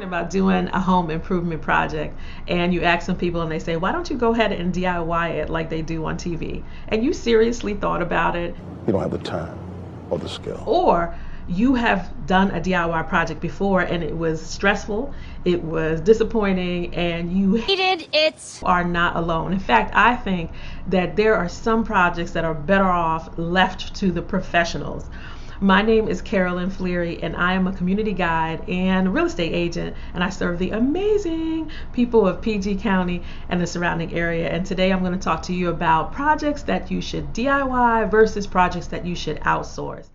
Thinking about doing a home improvement project, and you ask some people and they say, why don't you go ahead and DIY it like they do on TV? And you seriously thought about it. You don't have the time or the skill. Or you have done a DIY project before and it was stressful, it was disappointing, and you hated it. Are not alone. In fact, I think that there are some projects that are better off left to the professionals. My name is Carolyn Fleary, and I am a community guide and real estate agent, and I serve the amazing people of PG County and the surrounding area. And today I'm going to talk to you about projects that you should DIY versus projects that you should outsource.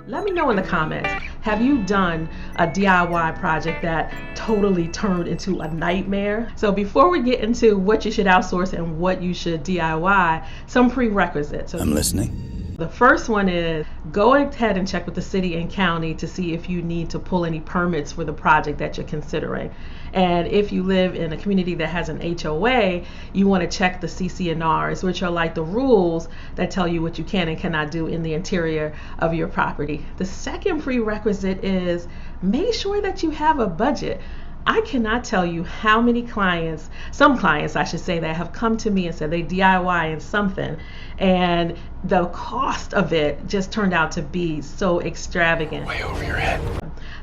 Let me know in the comments, have you done a DIY project that totally turned into a nightmare? So before we get into what you should outsource and what you should DIY, some prerequisites. I'm listening. The first one is go ahead and check with the city and county to see if you need to pull any permits for the project that you're considering. And if you live in a community that has an HOA, you want to check the CC&Rs, which are like the rules that tell you what you can and cannot do in the interior of your property. The second prerequisite is make sure that you have a budget. I cannot tell you how many clients, some clients I should say, that have come to me and said they DIY in something and the cost of it just turned out to be so extravagant. Way over your head.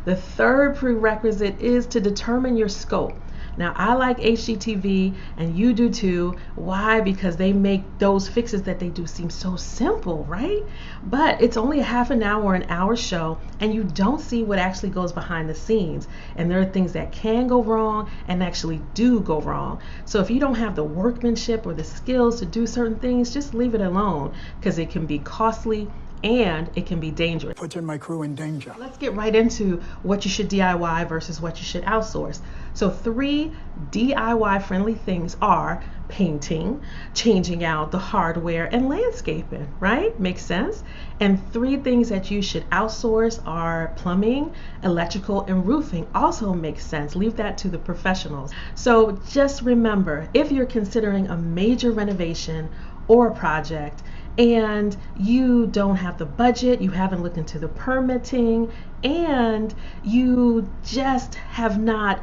The third prerequisite is to determine your scope. Now, I like HGTV and you do too. Why? Because they make those fixes that they do seem so simple, right? But it's only a half an hour, an hour show, and you don't see what actually goes behind the scenes. And there are things that can go wrong and actually do go wrong. So if you don't have the workmanship or the skills to do certain things, just leave it alone because it can be costly and it can be dangerous. Putting my crew in danger. Let's get right into what you should DIY versus what you should outsource. So 3 DIY friendly things are painting, changing out the hardware, and landscaping, right? Makes sense? And 3 things that you should outsource are plumbing, electrical, and roofing. Also makes sense. Leave that to the professionals. So just remember, if you're considering a major renovation or a project, and you don't have the budget, you haven't looked into the permitting, and you just have not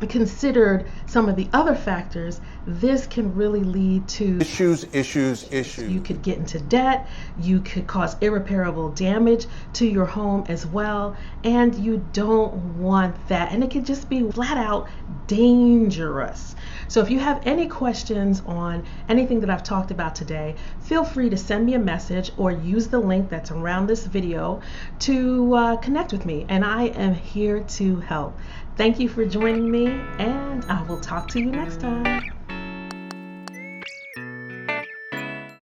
considered some of the other factors, this can really lead to Issues. You could get into debt, you could cause irreparable damage to your home as well, and you don't want that. And it could just be flat out dangerous. So if you have any questions on anything that I've talked about today, feel free to send me a message or use the link that's around this video to connect with me, and I am here to help. Thank you for joining me, and I will talk to you next time.